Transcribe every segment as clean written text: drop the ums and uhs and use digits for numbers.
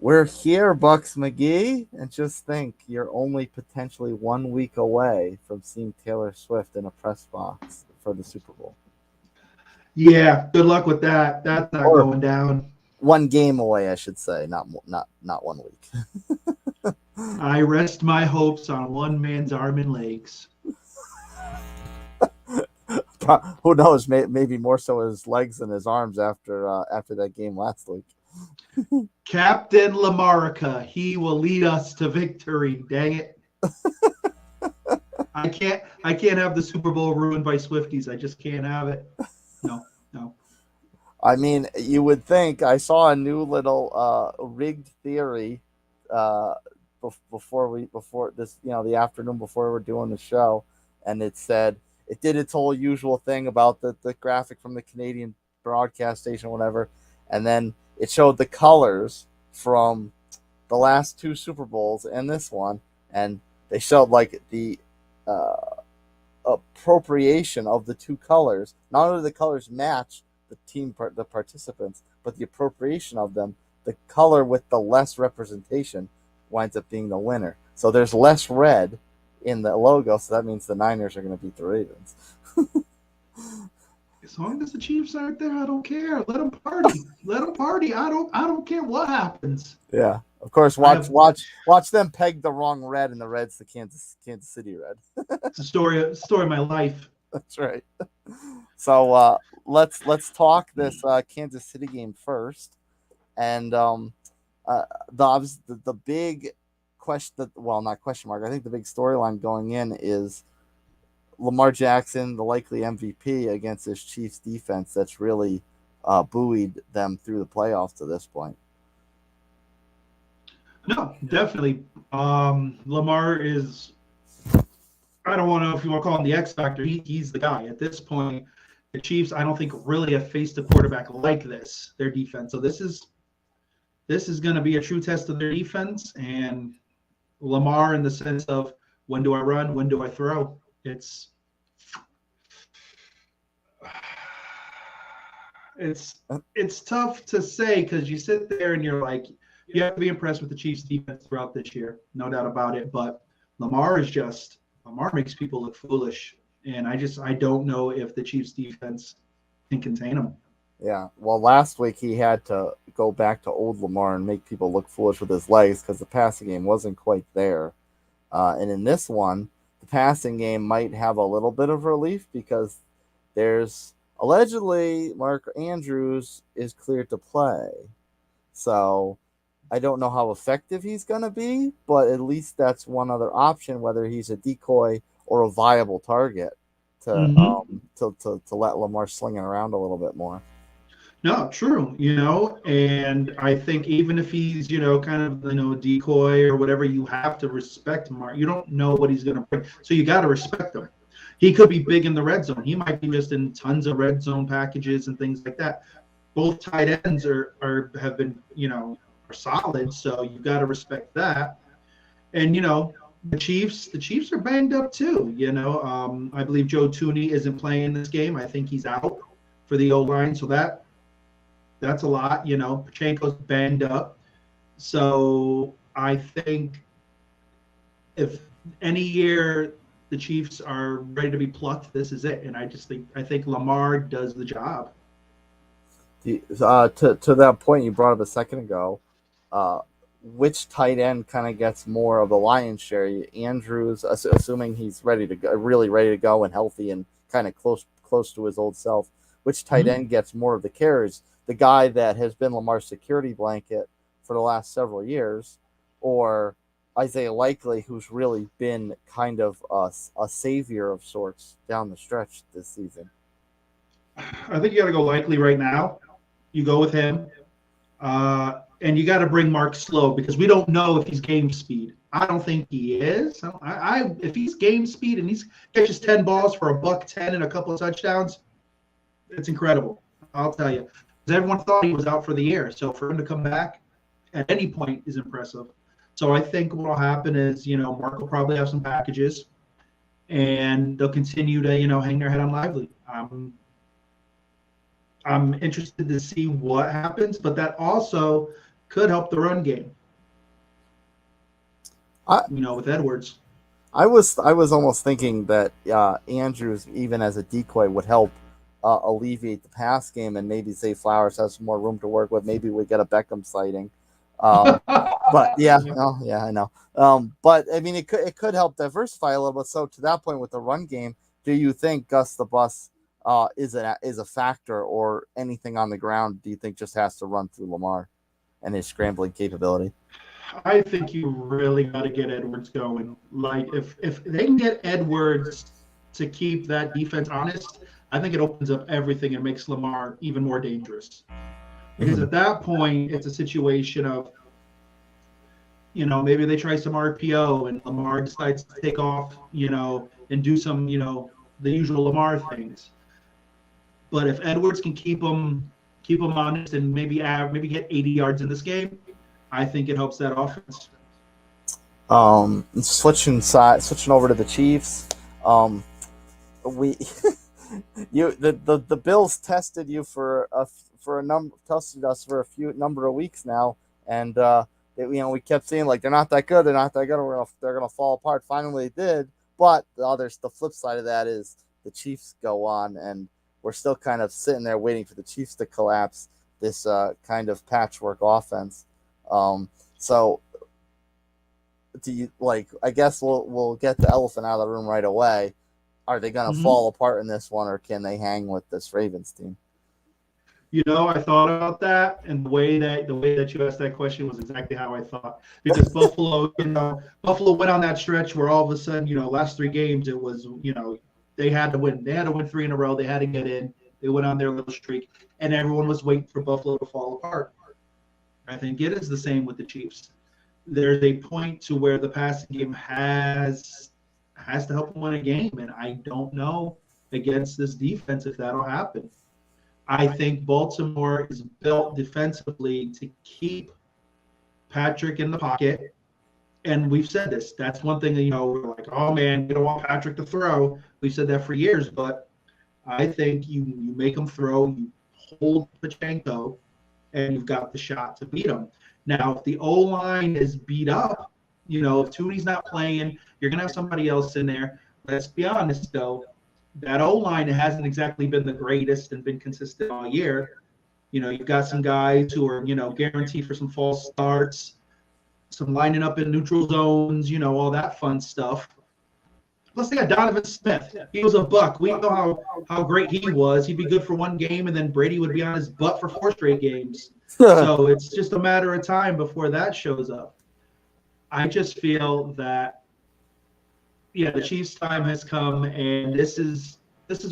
We're here, Bucks McGee, and just think you're only potentially 1 week away from seeing Taylor Swift in a press box for the Super Bowl. Yeah, good luck with that. That's not Or going down. one game away, I should say, not 1 week. I rest my hopes on one man's arm and legs. Who knows? Maybe more so his legs than his arms after that game last week. Captain Lamarica, he will lead us to victory. Dang it. I can't have the Super Bowl ruined by Swifties. I just can't have it. No, no. I mean, you would think. I saw a new little rigged theory before this, the afternoon before we're doing the show, and it said it did its whole usual thing about the graphic from the Canadian broadcast station, or whatever, and then it showed the colors from the last two Super Bowls and this one, and they showed like the appropriation of the two colors. Not only the colors match the participants, but the appropriation of them, the color with the less representation winds up being the winner. So there's less red in the logo, so that means the Niners are going to beat the Ravens. As long as the Chiefs aren't there, I don't care. Let them party. Let them party. I don't care what happens. Yeah, of course. Watch them peg the wrong red, and the red's the Kansas City red. It's a story of my life. That's right. So let's talk this Kansas City game first, and the big question, well, not question mark. I think the big storyline going in is Lamar Jackson, the likely MVP, against this Chiefs defense that's really buoyed them through the playoffs to this point. No, definitely. Lamar is, I don't want to know if you want to call him the X Factor. He's the guy. At this point, the Chiefs, I don't think, really have faced a quarterback like this, their defense. So this is going to be a true test of their defense. And Lamar, in the sense of, when do I run? When do I throw? It's tough to say, because you sit there and you're like, you have to be impressed with the Chiefs defense throughout this year, no doubt about it. But Lamar makes people look foolish, and I don't know if the Chiefs defense can contain him. Yeah, well, last week he had to go back to old Lamar and make people look foolish with his legs because the passing game wasn't quite there. And in this one, the passing game might have a little bit of relief because there's allegedly Mark Andrews is cleared to play. So I don't know how effective he's going to be, but at least that's one other option, whether he's a decoy or a viable target to let Lamar sling it around a little bit more. No, true. And I think even if he's, kind of, decoy or whatever, you have to respect Mark. You don't know what he's going to bring, so you got to respect him. He could be big in the red zone. He might be just in tons of red zone packages and things like that. Both tight ends have been, are solid, so you got to respect that. And the Chiefs are banged up too. I believe Joe Tooney isn't playing this game. I think he's out for the O-line, so that's a lot. Pachenko's banged up. So I think if any year the Chiefs are ready to be plucked, this is it. And I think Lamar does the job. To that point you brought up a second ago, which tight end kind of gets more of the lion's share? Andrews, assuming he's really ready to go and healthy and kind of close to his old self. Which tight end gets more of the carries? The guy that has been Lamar's security blanket for the last several years, or Isaiah Likely, who's really been kind of a savior of sorts down the stretch this season? I think you got to go Likely right now. You go with him. And you got to bring Mark slow, because we don't know if he's game speed. I don't think he is. If he's game speed and he catches 10 balls for $110 and a couple of touchdowns, it's incredible. I'll tell you. Because everyone thought he was out for the year. So for him to come back at any point is impressive. So I think what will happen is, Mark will probably have some packages, and they'll continue to, hang their head on Lively. I'm interested to see what happens, but that also could help the run game. I With Edwards. I was almost thinking that Andrews, even as a decoy, would help alleviate the pass game, and maybe say Flowers has some more room to work with. Maybe we get a Beckham sighting. But yeah, oh, yeah, I know. But I mean, it could help diversify a little bit. So to that point, with the run game, do you think Gus the Bus is a factor, or anything on the ground? Do you think just has to run through Lamar and his scrambling capability? I think you really got to get Edwards going. Like if they can get Edwards to keep that defense honest, I think it opens up everything and makes Lamar even more dangerous. Because Mhm. at that point, it's a situation of, maybe they try some RPO and Lamar decides to take off, and do some, the usual Lamar things. But if Edwards can keep them honest and maybe get 80 yards in this game, I think it helps that offense. Switching over to the Chiefs. We the Bills tested us for a few number of weeks now, and we kept saying, like, they're not that good, they're gonna fall apart. Finally, they did, but the flip side of that is the Chiefs go on, and we're still kind of sitting there waiting for the Chiefs to collapse this kind of patchwork offense. So do you like? I guess we'll get the elephant out of the room right away. Are they going to Mm-hmm. fall apart in this one, or can they hang with this Ravens team? I thought about that, and the way that you asked that question was exactly how I thought. Because Buffalo went on that stretch where all of a sudden, last three games it was, they had to win. They had to win three in a row. They had to get in. They went on their little streak, and everyone was waiting for Buffalo to fall apart. I think it is the same with the Chiefs. There's a point to where the passing game has to help them win a game, and I don't know against this defense if that'll happen. I think Baltimore is built defensively to keep Patrick in the pocket. And we've said this. That's one thing that, we're like, oh man, you don't want Patrick to throw. We've said that for years, but I think you make him throw, you hold Pachenko, and you've got the shot to beat him. Now, if the O-line is beat up, if Tooney's not playing, you're going to have somebody else in there. Let's be honest, though. That O-line hasn't exactly been the greatest and been consistent all year. You've got some guys who are, guaranteed for some false starts, some lining up in neutral zones, all that fun stuff. Plus, they got Donovan Smith. He was a Buck. We know how great he was. He'd be good for one game, and then Brady would be on his butt for 4 straight games. So it's just a matter of time before that shows up. I just feel that, the Chiefs' time has come, and this is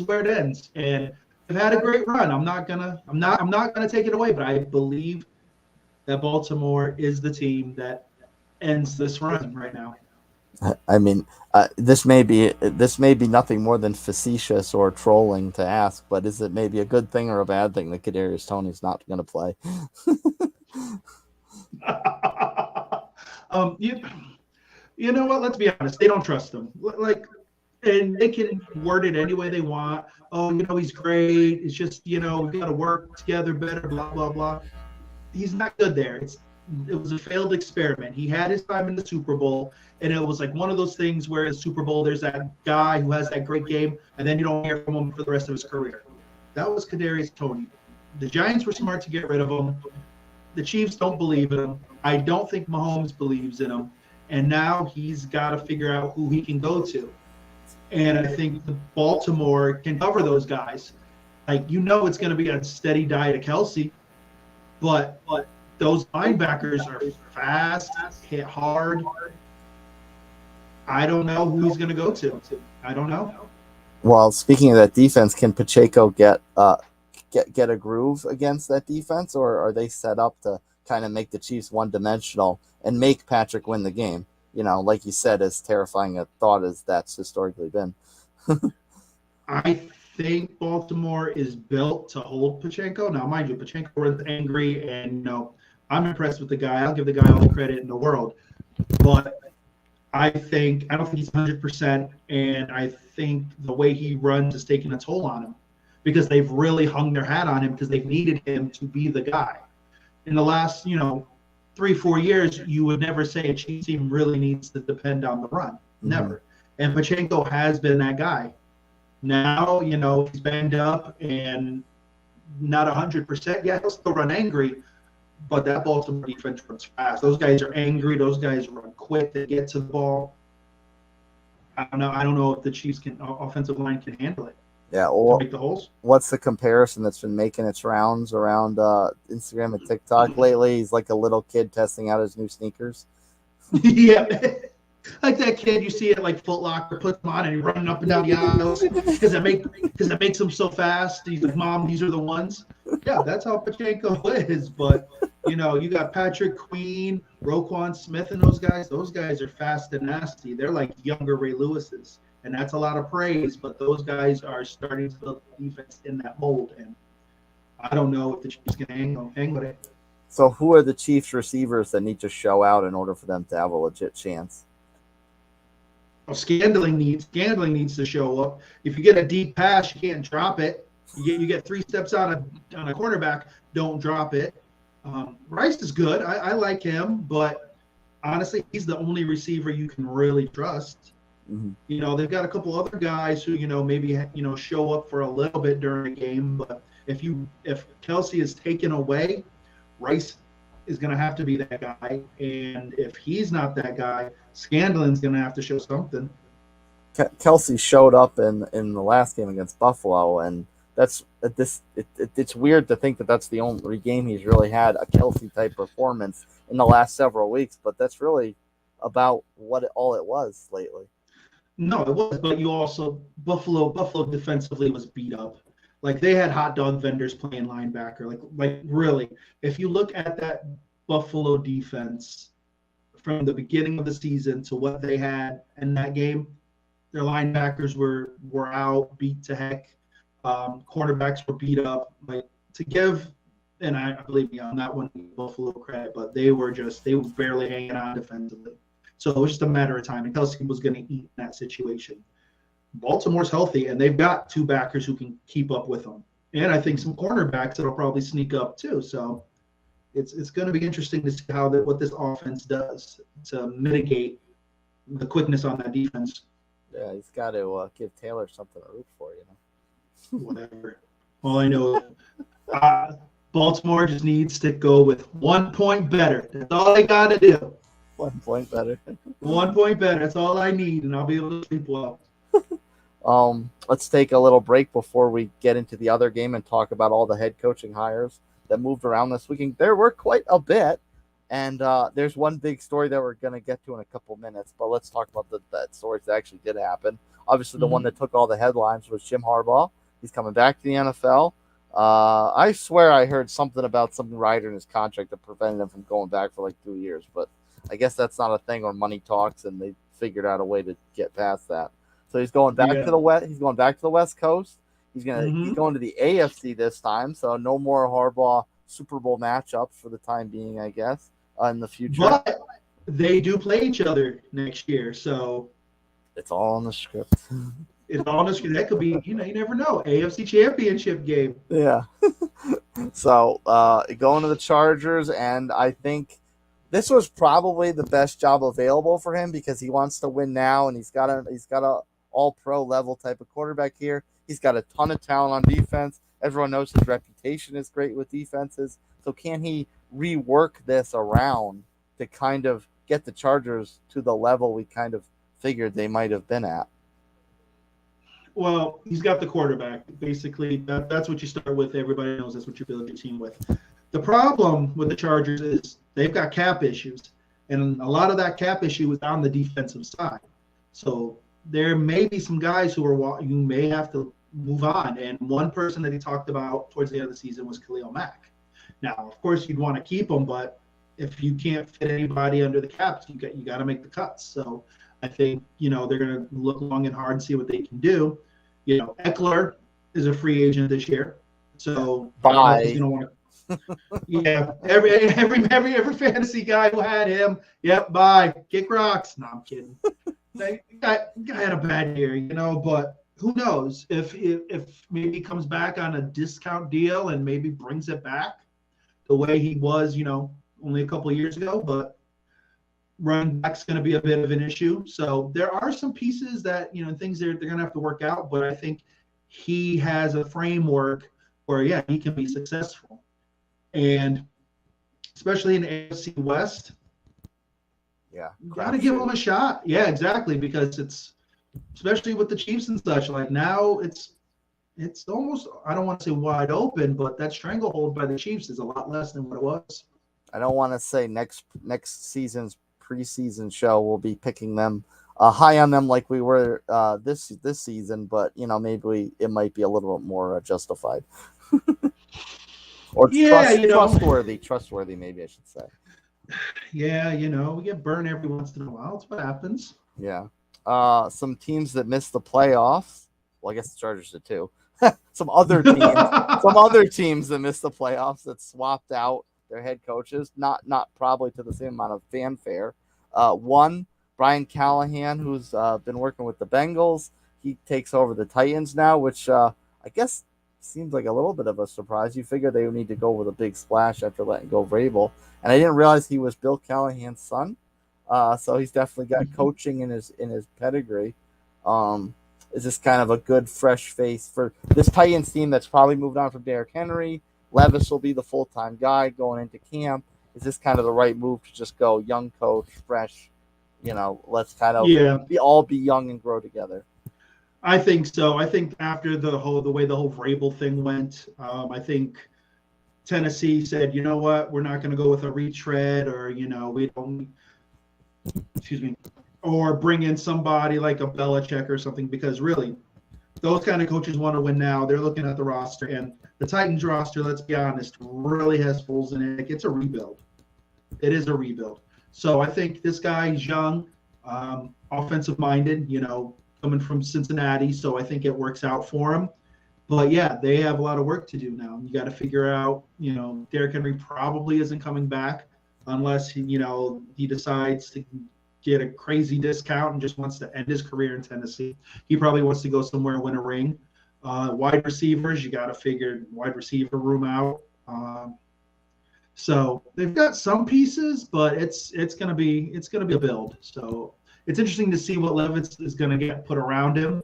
where it ends. And they've had a great run. I'm not gonna take it away, but I believe that Baltimore is the team that ends this run right now. I mean, this may be nothing more than facetious or trolling to ask, but is it maybe a good thing or a bad thing that Kadarius Toney's not going to play? You know what? Let's be honest. They don't trust him. And they can word it any way they want. Oh, he's great. It's just, we got to work together better, blah, blah, blah. He's not good there. It was a failed experiment. He had his time in the Super Bowl, and it was like one of those things where in the Super Bowl, there's that guy who has that great game, and then you don't hear from him for the rest of his career. That was Kadarius Toney. The Giants were smart to get rid of him. The Chiefs don't believe in him. I don't think Mahomes believes in him. And now he's got to figure out who he can go to. And I think the Baltimore can cover those guys. Like, it's going to be a steady diet of Kelsey, but those linebackers are fast, hit hard. I don't know who he's going to go to. I don't know. Well, speaking of that defense, can Pacheco get a groove against that defense, or are they set up to kind of make the Chiefs one-dimensional and make Patrick win the game? Like you said, as terrifying a thought as that's historically been. I think Baltimore is built to hold Pacheco. Now, mind you, Pacheco was angry, and I'm impressed with the guy. I'll give the guy all the credit in the world. But I don't think he's 100%, and I think the way he runs is taking a toll on him because they've really hung their hat on him because they've needed him to be the guy. In the last, 3-4 years, you would never say a Chiefs team really needs to depend on the run. Never. And Pachenko has been that guy. Now, he's banged up and not 100% yet. He'll still run angry, but that Baltimore defense runs fast. Those guys are angry. Those guys run quick. They get to the ball. I don't know if the Chiefs offensive line can handle it. Yeah, well, make the holes. What's the comparison that's been making its rounds around Instagram and TikTok lately? He's like a little kid testing out his new sneakers. Yeah, like that kid you see at like Foot Locker, puts them on and he's running up and down the aisles because it makes him so fast. He's like, "Mom, these are the ones." Yeah, that's how Pachenko is. But you got Patrick Queen, Roquan Smith, and those guys. Those guys are fast and nasty. They're like younger Ray Lewises. And that's a lot of praise, but those guys are starting to build defense in that mold. And I don't know if the Chiefs can hang with it. So who are the Chiefs receivers that need to show out in order for them to have a legit chance? Well, Scandling needs to show up. If you get a deep pass, you can't drop it. You get 3 steps on a cornerback, don't drop it. Rice is good. I like him, but honestly, he's the only receiver you can really trust. Mm-hmm. They've got a couple other guys who, maybe, show up for a little bit during a game. But if Kelsey is taken away, Rice is going to have to be that guy. And if he's not that guy, Scandlin's going to have to show something. Kelsey showed up in the last game against Buffalo, and it's weird to think that that's the only game he's really had a Kelsey-type performance in the last several weeks. But that's really about all it was lately. No, it was, but you also Buffalo defensively was beat up. Like they had hot dog vendors playing linebacker. Like really, if you look at that Buffalo defense from the beginning of the season to what they had in that game, their linebackers were out, beat to heck. Cornerbacks were beat up. Like to give, and I believe me on that one, Buffalo credit, but they were barely hanging on defensively. So it was just a matter of time. And Kelsey was going to eat in that situation. Baltimore's healthy, and they've got 2 backers who can keep up with them. And I think some cornerbacks that'll probably sneak up too. So it's going to be interesting to see what this offense does to mitigate the quickness on that defense. Yeah, he's got to give Taylor something to root for, Whatever. All I know is Baltimore just needs to go with 1 point better. That's all I got to do. 1 point better. 1 point better. That's all I need, and I'll be able to sleep well. Let's take a little break before we get into the other game and talk about all the head coaching hires that moved around this weekend. There were quite a bit, and there's one big story that we're going to get to in a couple minutes, but let's talk about that stories that actually did happen. Obviously, the one that took all the headlines was Jim Harbaugh. He's coming back to the NFL. I swear I heard something about some rider in his contract that prevented him from going back for like 2 years, but I guess that's not a thing where money talks, and they figured out a way to get past that. So he's going back to the West. He's going back to the West Coast. He's going to the AFC this time. So no more Harbaugh Super Bowl matchups for the time being, I guess, in the future. But they do play each other next year, so it's all on the script. It's all on the script. That could be, you never know, AFC Championship game. Yeah. So going to the Chargers, and I think this was probably the best job available for him because he wants to win now, and he's got a all-pro level type of quarterback here. He's got a ton of talent on defense. Everyone knows his reputation is great with defenses. So can he rework this around to kind of get the Chargers to the level we kind of figured they might have been at? Well, he's got the quarterback. Basically, that's what you start with. Everybody knows that's what you build your team with. The problem with the Chargers is they've got cap issues, and a lot of that cap issue is on the defensive side. So there may be some guys you may have to move on. And one person that he talked about towards the end of the season was Khalil Mack. Now, of course, you'd want to keep him, but if you can't fit anybody under the cap, you got to make the cuts. So I think, they're going to look long and hard and see what they can do. Eckler is a free agent this year. So bye. Yeah, every fantasy guy who had him, yep, bye. Kick rocks. No, I'm kidding. Guy had a bad year, but who knows if maybe he comes back on a discount deal and maybe brings it back the way he was, only a couple of years ago, but running back's going to be a bit of an issue. So there are some pieces that, things they're going to have to work out, but I think he has a framework where, yeah, he can be successful. And especially in the AFC West, Yeah, you got to give him a shot. Yeah, exactly, because it's, especially with the Chiefs and such, like now it's almost, I don't want to say wide open, but that stranglehold by the Chiefs is a lot less than what it was. I don't want to say next season's preseason show we'll be picking them high on them like we were this season, but maybe it might be a little bit more justified. Or trustworthy, maybe I should say. Yeah, we get burned every once in a while. That's what happens. Yeah. Some teams that missed the playoffs. Well, I guess the Chargers did too. some other teams that missed the playoffs that swapped out their head coaches, not probably to the same amount of fanfare. One, Brian Callahan, who's been working with the Bengals, he takes over the Titans now, which I guess seems like a little bit of a surprise. You figure they would need to go with a big splash after letting go of Vrabel, and I didn't realize he was Bill Callahan's son. So he's definitely got coaching in his pedigree. Is this kind of a good fresh face for this Titans team that's probably moved on from Derrick Henry? Levis will be the full-time guy going into camp. Is this kind of the right move to just go young coach, fresh? Let's kind of all be young and grow together. I think so. I think after the way the whole Vrabel thing went, I think Tennessee said, you know what, we're not going to go with a retread, or we don't. Excuse me, or bring in somebody like a Belichick or something, because really, those kind of coaches want to win now. They're looking at the roster, and the Titans roster, let's be honest, really has holes in it. It's a rebuild. It is a rebuild. So I think this guy's young, offensive-minded, coming from Cincinnati, so I think it works out for him. But, yeah, they have a lot of work to do now. You got to figure out, Derrick Henry probably isn't coming back unless, he decides to get a crazy discount and just wants to end his career in Tennessee. He probably wants to go somewhere and win a ring. Wide receivers, you got to figure wide receiver room out. So they've got some pieces, but it's gonna be a build. So it's interesting to see what Levis is gonna get put around him.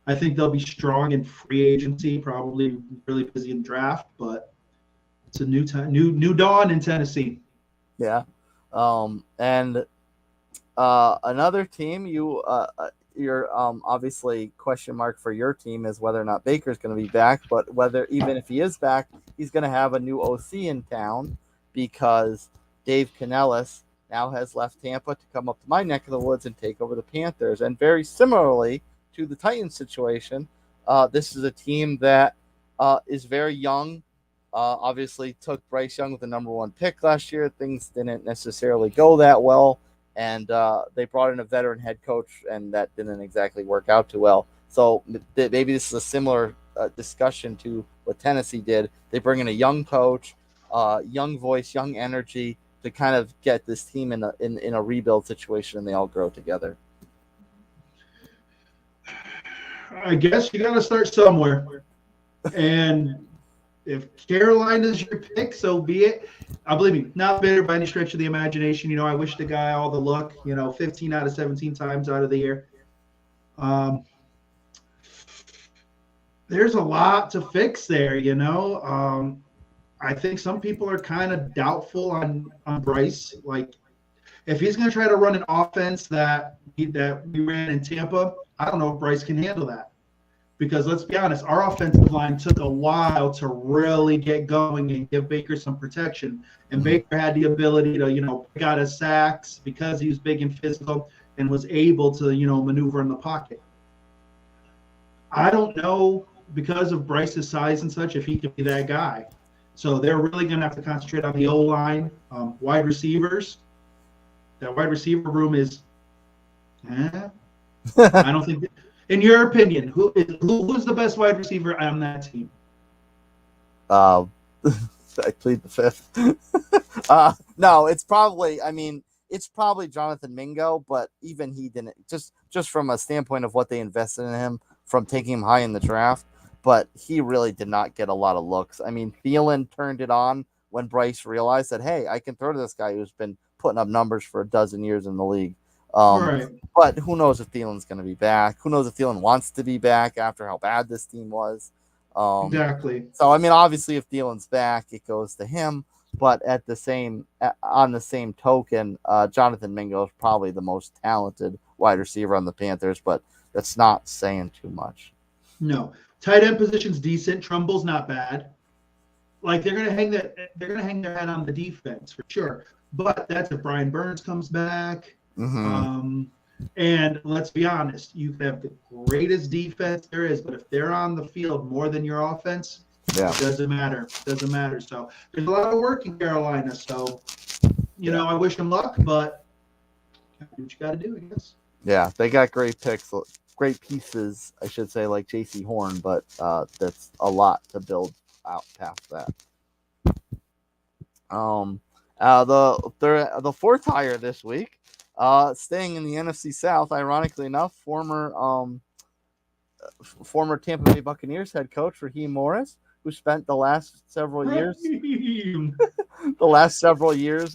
I think they'll be strong in free agency, probably really busy in draft, but it's a new time, new dawn in Tennessee. Yeah, and another team you're obviously question mark for your team is whether or not Baker's going to be back, but whether even if he is back, he's going to have a new OC in town because Dave Canellis now has left Tampa to come up to my neck of the woods and take over the Panthers. And very similarly to the Titans situation, this is a team that is very young. Obviously took Bryce Young with the number 1 pick last year. Things didn't necessarily go that well. And they brought in a veteran head coach, and that didn't exactly work out too well. So maybe this is a similar discussion to what Tennessee did. They bring in a young coach, young voice, young energy to kind of get this team in a rebuild situation, and they all grow together. I guess you got to start somewhere. And if Carolina's your pick, so be it. I believe me, not bitter by any stretch of the imagination. I wish the guy all the luck, 15 out of 17 times out of the year. There's a lot to fix there, I think some people are kind of doubtful on Bryce. Like, if he's going to try to run an offense that we ran in Tampa, I don't know if Bryce can handle that. Because let's be honest, our offensive line took a while to really get going and give Baker some protection. And Baker had the ability to, pick out his sacks because he was big and physical and was able to, maneuver in the pocket. I don't know, because of Bryce's size and such, if he can be that guy. So they're really going to have to concentrate on the O-line, wide receivers. That wide receiver room is, I don't think. In your opinion, who's the best wide receiver on that team? I plead the fifth. No, it's probably Jonathan Mingo, but even he didn't, just from a standpoint of what they invested in him from taking him high in the draft, but he really did not get a lot of looks. I mean, Thielen turned it on when Bryce realized that, hey, I can throw to this guy who's been putting up numbers for a dozen years in the league. Right. But who knows if Thielen's going to be back? Who knows if Thielen wants to be back after how bad this team was? Exactly. So, I mean, obviously, if Thielen's back, it goes to him. But on the same token, Jonathan Mingo is probably the most talented wide receiver on the Panthers, but that's not saying too much. No. Tight end position's decent. Trumbull's not bad. Like they're gonna hang their head on the defense for sure. But that's if Brian Burns comes back. Mm-hmm. And let's be honest, you can have the greatest defense there is, but if they're on the field more than your offense, it doesn't matter. Doesn't matter. So there's a lot of work in Carolina. So, you know, I wish them luck, but do what you got to do, I guess. Yeah, they got great picks, great pieces, I should say, like J.C. Horn, but that's a lot to build out past that. The fourth hire this week, staying in the NFC South, ironically enough, former Tampa Bay Buccaneers head coach Raheem Morris, who spent the last several years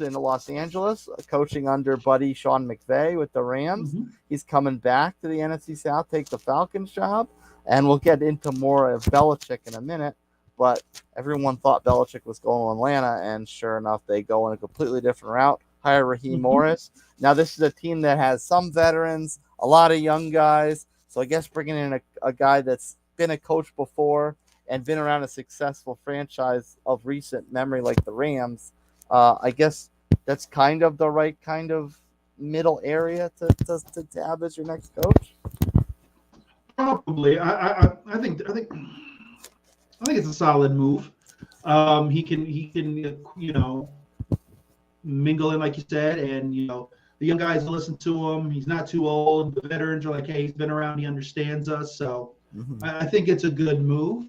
in Los Angeles, coaching under buddy Sean McVay with the Rams. Mm-hmm. He's coming back to the NFC South, take the Falcons job, and we'll get into more of Belichick in a minute. But everyone thought Belichick was going to Atlanta, and sure enough, they go in a completely different route, hire Raheem Morris. Now, this is a team that has some veterans, a lot of young guys, so I guess bringing in a guy that's been a coach before and been around a successful franchise of recent memory like the Rams, I guess that's kind of the right kind of middle area to have as your next coach. Probably. I think it's a solid move. He can you know, mingle in like you said, and you know the young guys listen to him. He's not too old. The veterans are like, hey, he's been around. He understands us. So I think it's a good move.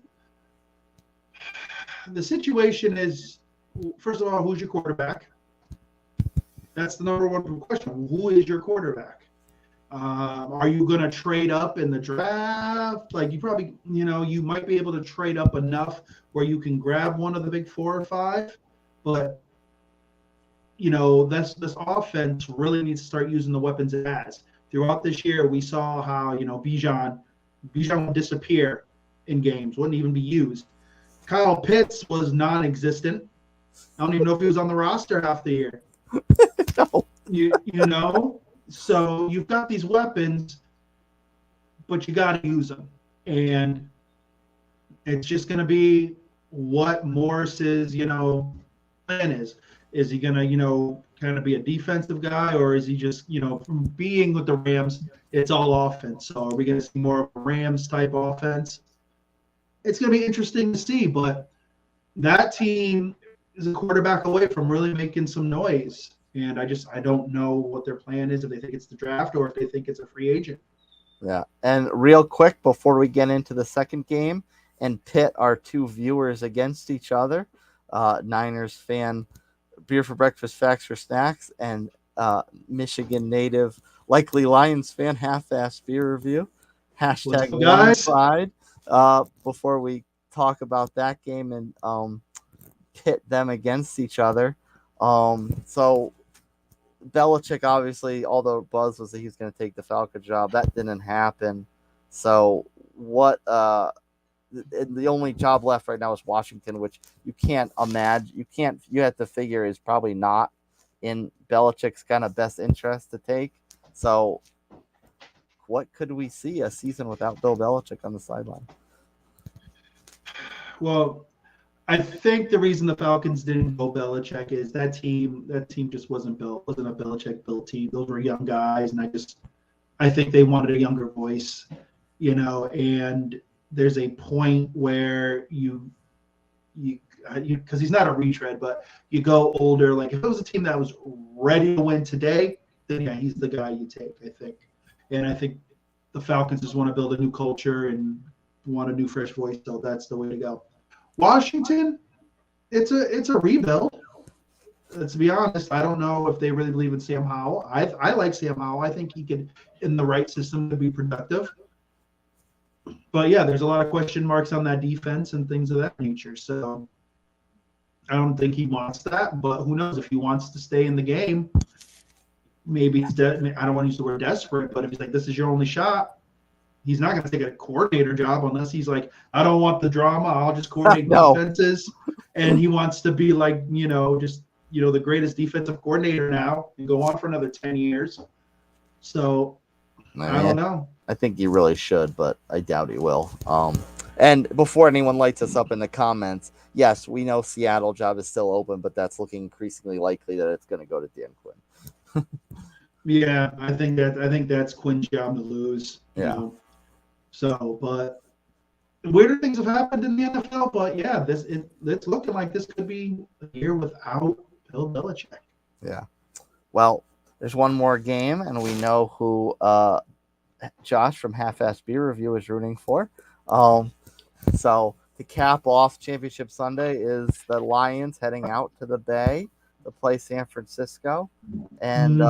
The situation is, first of all, who's your quarterback? That's the number one question. Who is your quarterback? Are you going to trade up in the draft? Like you probably, you know, you might be able to trade up enough where you can grab one of the big 4 or 5, but you know, this offense really needs to start using the weapons it has. Throughout this year, we saw how, you know, Bijan would disappear in games, wouldn't even be used. Kyle Pitts was non-existent. I don't even know if he was on the roster half the year. No. You know, so you've got these weapons, but you got to use them. And it's just going to be what Morris's, you know, plan is. Is he going to, you know, kind of be a defensive guy, or is he just, you know, from being with the Rams, it's all offense. So are we going to see more of a Rams type offense? It's going to be interesting to see, but that team is a quarterback away from really making some noise. And I don't know what their plan is, if they think it's the draft or if they think it's a free agent. Yeah. And real quick, before we get into the second game and pit our two viewers against each other, Niners fan, beer for breakfast, facts for snacks, and Michigan native, likely Lions fan, half-assed beer review. Hashtag one side. Before we talk about that game and pit them against each other. So Belichick, obviously, all the buzz was that he was going to take the Falcon job. That didn't happen. So what the only job left right now is Washington, which you can't imagine. You have to figure is probably not in Belichick's kind of best interest to take. So what could we see a season without Bill Belichick on the sideline? Well, I think the reason the Falcons didn't go Belichick is that team just wasn't a Belichick built team. Those were young guys, and I think they wanted a younger voice, you know, and there's a point where you because he's not a retread, but you go older. Like if it was a team that was ready to win today, then yeah, he's the guy you take, I think. And I think the Falcons just want to build a new culture and want a new fresh voice, so that's the way to go. Washington, it's a rebuild. To be honest, I don't know if they really believe in Sam Howell. I like Sam Howell. I think he could, in the right system, to be productive. But yeah, there's a lot of question marks on that defense and things of that nature. So I don't think he wants that, but who knows if he wants to stay in the game. Maybe he's I don't want to use the word desperate, but if he's like, this is your only shot, he's not going to take a coordinator job unless he's like, I don't want the drama. I'll just coordinate No. defenses. And he wants to be like, just, the greatest defensive coordinator now and go on for another 10 years. So I don't know. I think he really should, but I doubt he will. And before anyone lights us up in the comments, yes, we know Seattle job is still open, but that's looking increasingly likely that it's going to go to Dan Quinn. Yeah, I think that's Quinn's job to lose. Yeah. So, but weirder things have happened in the NFL. But yeah, it's looking like this could be a year without Bill Belichick. Yeah. Well, there's one more game, and we know who Josh from Half-Ass Beer Review is rooting for. So to cap off Championship Sunday is the Lions heading out to the Bay to play San Francisco, and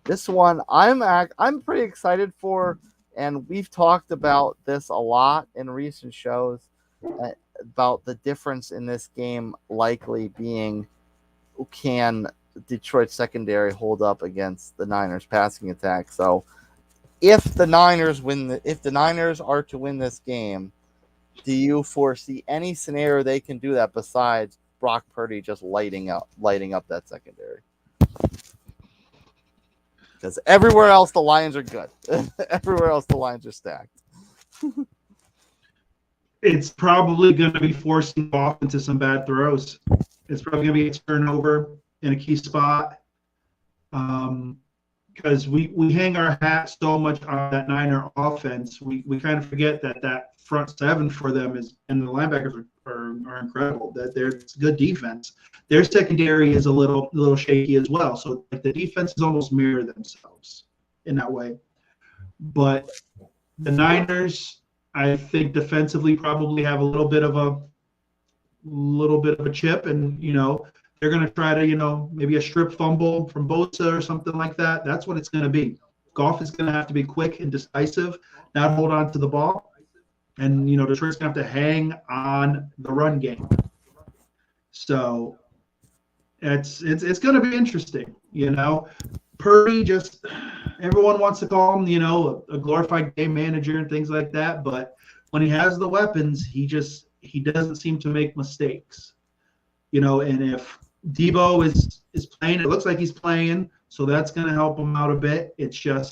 this one I'm pretty excited for, and we've talked about this a lot in recent shows about the difference in this game likely being can Detroit secondary hold up against the Niners passing attack. So if the Niners are to win this game, do you foresee any scenario they can do that besides Brock Purdy just lighting up that secondary? Because everywhere else the Lions are good. Everywhere else the Lions are stacked. It's probably going to be forcing off into some bad throws. It's probably going to be a turnover in a key spot. Because we hang our hat so much on that Niner offense, we kind of forget that front seven for them is, and the linebackers are incredible. That it's good defense. Their secondary is a little shaky as well. So like the defenses almost mirror themselves in that way. But the Niners, I think defensively probably have a little bit of a chip, and they're going to try to, maybe a strip fumble from Bosa or something like that. That's what it's going to be. Goff is going to have to be quick and decisive, not hold on to the ball. And, Detroit's going to have to hang on the run game. So it's going to be interesting, Purdy just – everyone wants to call him, a glorified game manager and things like that. But when he has the weapons, he doesn't seem to make mistakes. And if Debo is playing, it looks like he's playing, so that's going to help him out a bit. It's going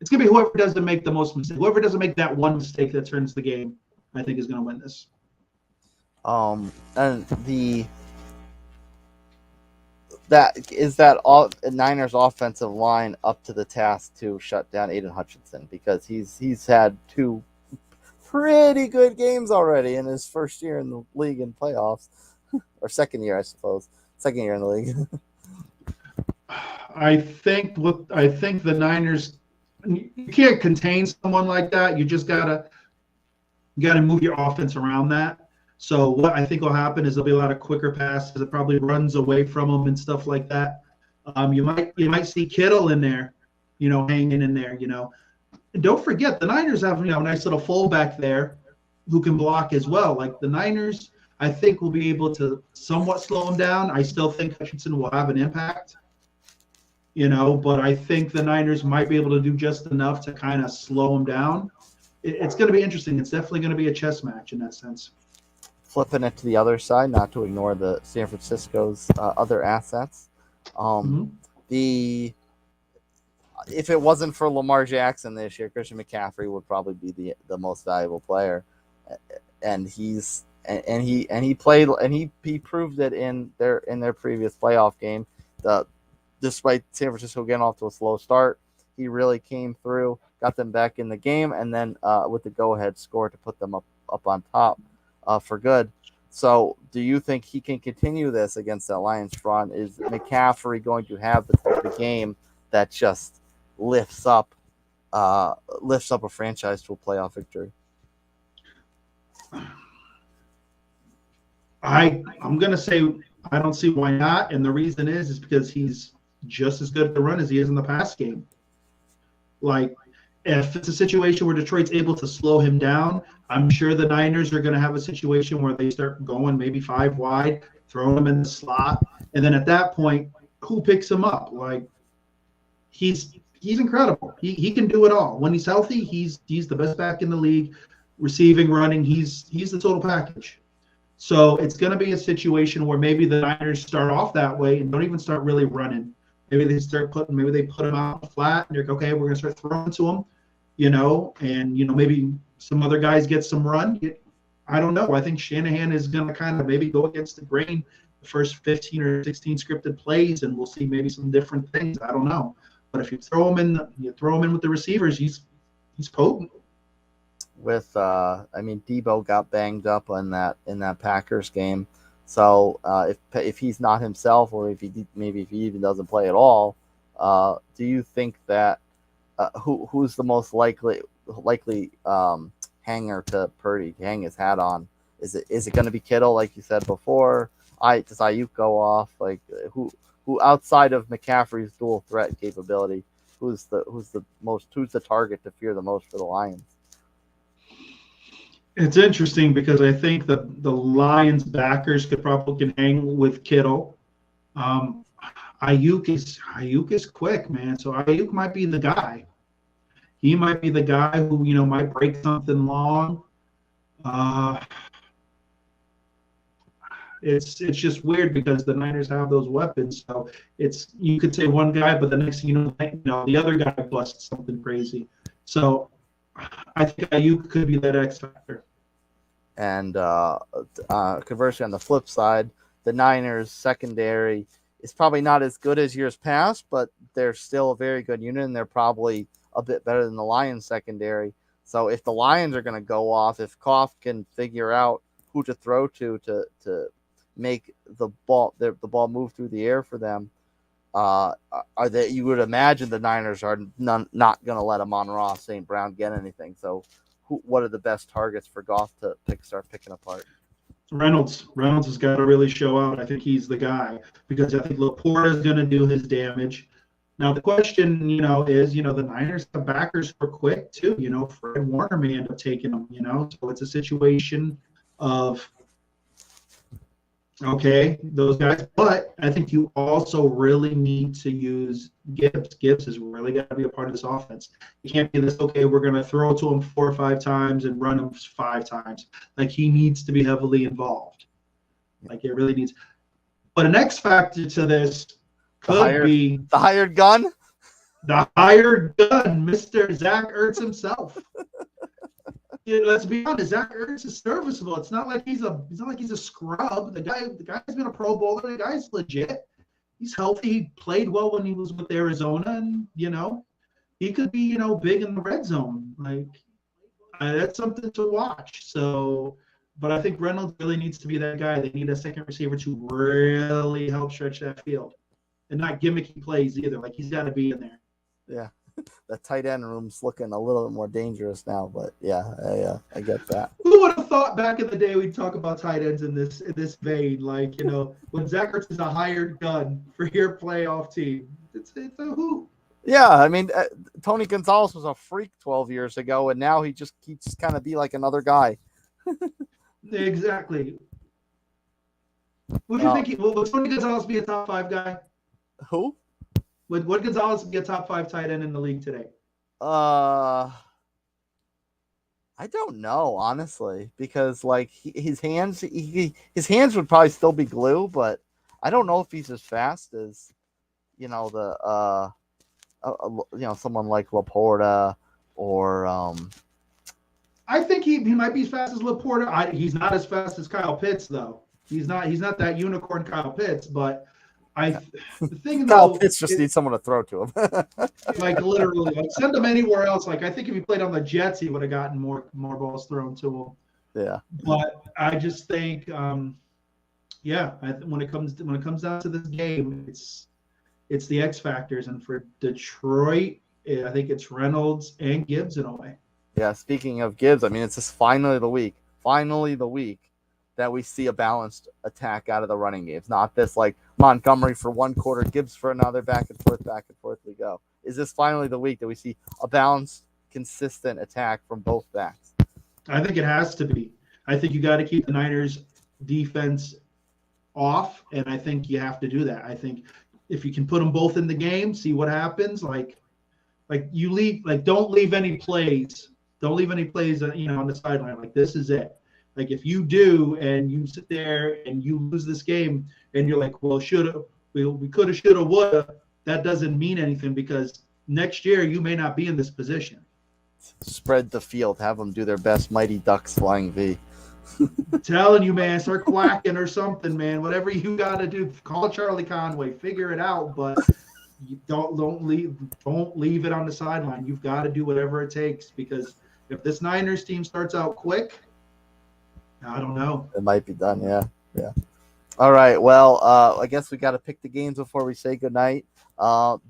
to be whoever doesn't make the most mistakes. Whoever doesn't make that one mistake that turns the game, I think is going to win this. And that Niners offensive line up to the task to shut down Aiden Hutchinson, because he's had two pretty good games already in his first year in the league in playoffs. Or second year, I suppose. Second year in the league. I think the Niners, you can't contain someone like that. You just gotta move your offense around that. So what I think will happen is there'll be a lot of quicker passes. It probably runs away from them and stuff like that. You might see Kittle in there, hanging in there, And don't forget, the Niners have a nice little fullback there who can block as well. Like the Niners, I think we'll be able to somewhat slow him down. I still think Hutchinson will have an impact, but I think the Niners might be able to do just enough to kind of slow him down. It's going to be interesting. It's definitely going to be a chess match in that sense. Flipping it to the other side, not to ignore the San Francisco's other assets. If it wasn't for Lamar Jackson this year, Christian McCaffrey would probably be the most valuable player, and he proved it in their previous playoff game. Despite San Francisco getting off to a slow start, he really came through, got them back in the game, and then with the go-ahead score to put them up on top for good. So do you think he can continue this against that Lions front? Is McCaffrey going to have the type of game that just lifts up a franchise to a playoff victory? I'm going to say I don't see why not, and the reason is because he's just as good at the run as he is in the pass game. Like, If it's a situation where Detroit's able to slow him down, I'm sure the Niners are going to have a situation where they start going maybe 5 wide, throwing him in the slot, and then at that point, who picks him up? Like he's incredible. He can do it all. When he's healthy, he's the best back in the league, receiving, running. He's the total package. So it's going to be a situation where maybe the Niners start off that way and don't even start really running. Maybe they put him out flat and they're like, okay, we're going to start throwing to him, and maybe some other guys get some run. I don't know. I think Shanahan is going to kind of maybe go against the grain the first 15 or 16 scripted plays, and we'll see maybe some different things. I don't know. But if you throw him in with the receivers, he's potent. Debo got banged up in that Packers game. So if he's not himself, or if he even doesn't play at all, do you think that who's the most likely hanger to Purdy to hang his hat on? Is it going to be Kittle, like you said before? Does Ayuk go off? Like who outside of McCaffrey's dual threat capability, who's the target to fear the most for the Lions? It's interesting because I think that the Lions backers could probably hang with Kittle. Ayuk is quick, man. So Ayuk might be the guy. He might be the guy who might break something long. It's just weird because the Niners have those weapons. So you could say one guy, but the next thing the other guy busts something crazy. So I think Ayuk could be that X factor. And conversely, on the flip side, the Niners secondary is probably not as good as years past, but they're still a very good unit, and they're probably a bit better than the Lions secondary. So if the Lions are going to go off, if Koff can figure out who to throw to make the ball move through the air for them, you would imagine the Niners are not going to let Amon-Ra St. Brown get anything. So what are the best targets for Goff to start picking apart? Reynolds has got to really show out. I think he's the guy because I think Laporta is going to do his damage. Now the question, is the Niners have backers for quick too. Fred Warner may end up taking them. So it's a situation of okay, those guys. But I think you also really need to use Gibbs. Gibbs has really got to be a part of this offense. You can't be this, okay, we're going to throw to him 4 or 5 times and run him 5 times. Like, he needs to be heavily involved. Like, it really needs. But an X factor to this could be the hired gun? The hired gun, Mr. Zach Ertz himself. Let's be honest, Zach Ertz is serviceable. It's not like he's a scrub. The guy's been a Pro Bowler. The guy's legit. He's healthy. He played well when he was with Arizona, and he could be big in the red zone. Like that's something to watch. So, but I think Reynolds really needs to be that guy. They need a second receiver to really help stretch that field, and not gimmicky plays either. Like he's got to be in there. Yeah. The tight end room's looking a little bit more dangerous now, but yeah, I get that. Who would have thought back in the day we'd talk about tight ends in this vein? Like, when Zach Ertz is a hired gun for your playoff team, it's a who? Yeah, I mean, Tony Gonzalez was a freak 12 years ago, and now he just keeps kind of be like another guy. Exactly. What do you think? Will Tony Gonzalez be a top 5 guy? Who? Would Gonzalez be a top 5 tight end in the league today? I don't know, honestly, because like his hands would probably still be glue, but I don't know if he's as fast as someone like Laporta or I think he might be as fast as Laporta. He's not as fast as Kyle Pitts though. He's not that unicorn Kyle Pitts, but the thing Kyle Pitts just needs someone to throw to him. Like literally, like send him anywhere else. Like I think if he played on the Jets, he would have gotten more balls thrown to him. Yeah. But I just think, when it comes down to this game, it's the X factors, and for Detroit, I think it's Reynolds and Gibbs in a way. Yeah. Speaking of Gibbs, I mean, it's just finally the week that we see a balanced attack out of the running game. It's not this like Montgomery for one quarter, Gibbs for another, back and forth we go. Is this finally the week that we see a balanced consistent attack from both backs. I think it has to be. I think you got to keep the Niners defense off, and I think you have to do that. I think if you can put them both in the game, see what happens. Like you leave, like don't leave any plays. Don't leave any plays, on the sideline. Like this is it. Like if you do, and you sit there and you lose this game, and you're like, well, we coulda, shoulda, woulda. That doesn't mean anything because next year you may not be in this position. Spread the field, have them do their best Mighty Ducks flying V. I'm telling you, man, start quacking or something, man. Whatever you got to do, call Charlie Conway, figure it out. But you don't leave it on the sideline. You've got to do whatever it takes because if this Niners team starts out quick, I don't know. It might be done. Yeah. All right. Well, I guess we got to pick the games before we say goodnight.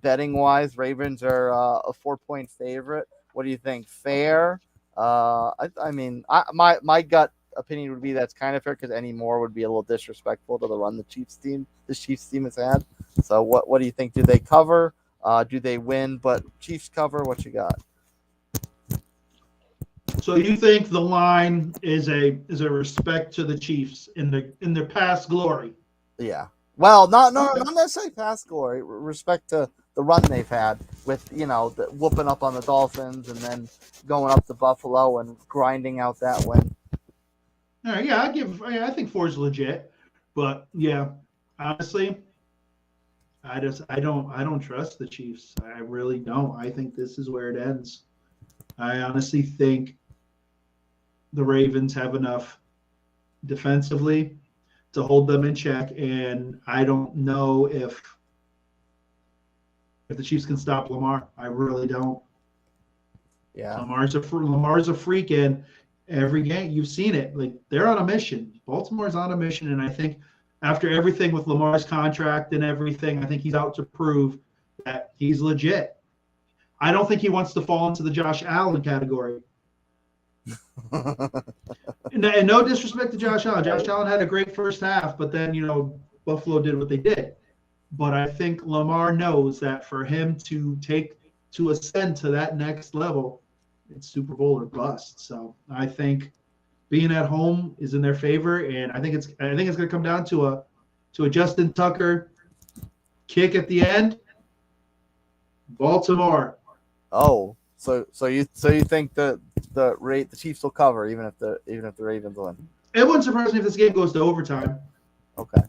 Betting wise, Ravens are a 4-point favorite. What do you think? Fair? I mean, my gut opinion would be that's kind of fair because any more would be a little disrespectful to the run the Chiefs team has had. So what do you think? Do they cover? Do they win? But Chiefs cover. What you got? So you think the line is a respect to the Chiefs in their past glory? Yeah. Well, not necessarily past glory. Respect to the run they've had with the whooping up on the Dolphins and then going up to Buffalo and grinding out that win. All right, yeah, I think 4 is legit, but yeah, honestly, I don't trust the Chiefs. I really don't. I think this is where it ends. I honestly think the Ravens have enough defensively to hold them in check, and I don't know if the Chiefs can stop Lamar. I really don't. Yeah, Lamar's a freak, and every game you've seen it. Like they're on a mission. Baltimore's on a mission, and I think after everything with Lamar's contract and everything, I think he's out to prove that he's legit. I don't think he wants to fall into the Josh Allen category. And no disrespect to Josh Allen. Josh Allen had a great first half, but then, Buffalo did what they did. But I think Lamar knows that for him to ascend to that next level, it's Super Bowl or bust. So I think being at home is in their favor, and I think it's going to come down to a Justin Tucker kick at the end. Baltimore. Oh, so you think the Chiefs will cover even if the Ravens win? It wouldn't surprise me if this game goes to overtime. Okay.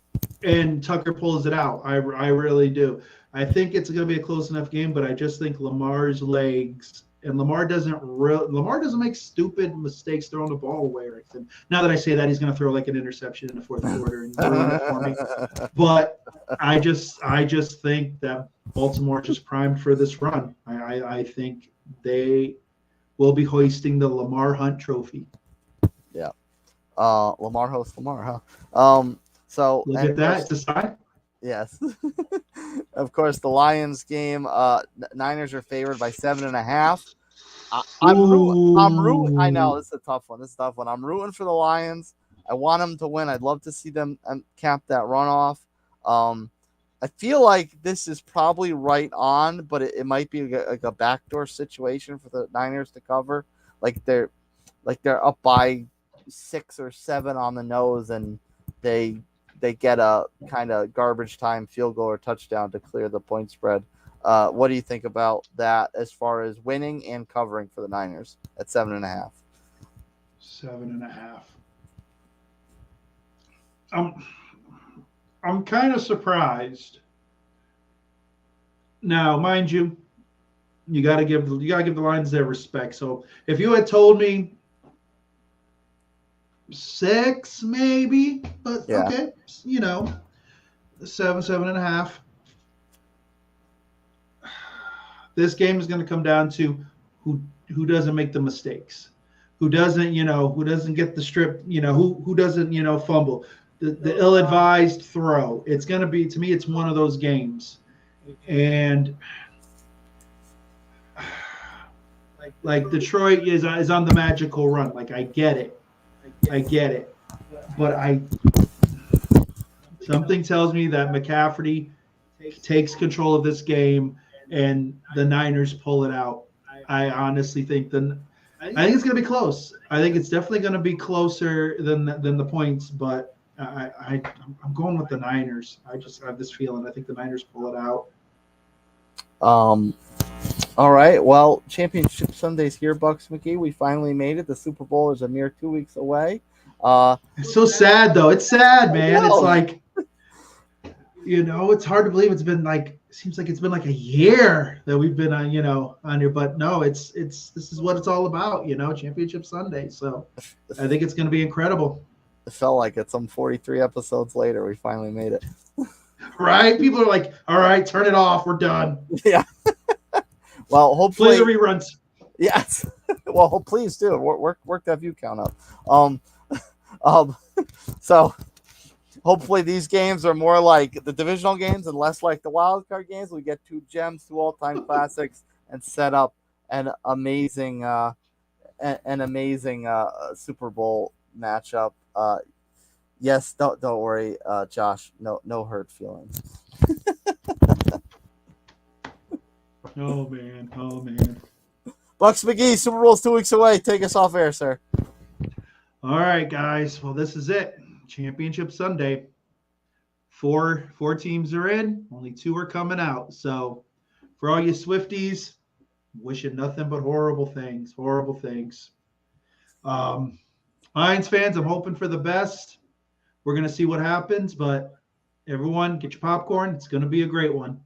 And Tucker pulls it out. I really do. I think it's going to be a close enough game, but I just think Lamar's legs and Lamar doesn't make stupid mistakes throwing the ball away. And now that I say that, he's going to throw like an interception in the fourth quarter and ruin it for me. But I just think that Baltimore is primed for this run. I think they will be hoisting the Lamar Hunt Trophy. Yeah. Lamar hosts Lamar, huh? So look at that. It's a sign. Yes. Of course, the Lions game. Niners are favored by 7.5. I'm rooting. I know this is a tough one. I'm rooting for the Lions. I want them to win. I'd love to see them cap that runoff. I feel like this is probably right on, but it might be like a backdoor situation for the Niners to cover. Like they're up by 6 or 7 on the nose, and they get a kind of garbage time field goal or touchdown to clear the point spread. What do you think about that as far as winning and covering for the Niners at 7.5? 7.5. I'm kind of surprised. Now, mind you, you got to give the Lions their respect. So if you had told me 6 maybe, but yeah. Okay, 7.5. This game is going to come down to who doesn't make the mistakes, who doesn't get the strip, who doesn't fumble, the ill-advised throw. It's going to be, to me, it's one of those games, and like Detroit is on the magical run. Like I get it. But something tells me that McCaffrey takes control of this game and the Niners pull it out. honestly think I think it's going to be close. I think it's definitely going to be closer than the points, but I'm going with the Niners. I just have this feeling. I think the Niners pull it out. All right. Well, Championship Sunday's here, Bucks McGee. We finally made it. The Super Bowl is a mere 2 weeks away. It's so sad, though. It's sad, man. It's know. like, it's hard to believe it's been like, seems like it's been like a year that we've been on, on here. But no, this is what it's all about, Championship Sunday. So I think it's going to be incredible. It felt like it. Some 43 episodes later, we finally made it. Right? People are like, all right, turn it off. We're done. Yeah. Well, hopefully. Play the reruns. Yes. Well, please do. Work that view count up. So hopefully these games are more like the divisional games and less like the wild card games. We get 2 gems, 2 all-time classics, and set up an amazing Super Bowl matchup. Yes, don't worry, Josh. No hurt feelings. Oh man. Bucks McGee, Super Bowl's 2 weeks away. Take us off air, sir. All right, guys. Well, this is it. Championship Sunday. Four teams are in. Only 2 are coming out. So for all you Swifties, wishing nothing but horrible things. Horrible things. Lions fans, I'm hoping for the best. We're going to see what happens, but everyone get your popcorn. It's going to be a great one.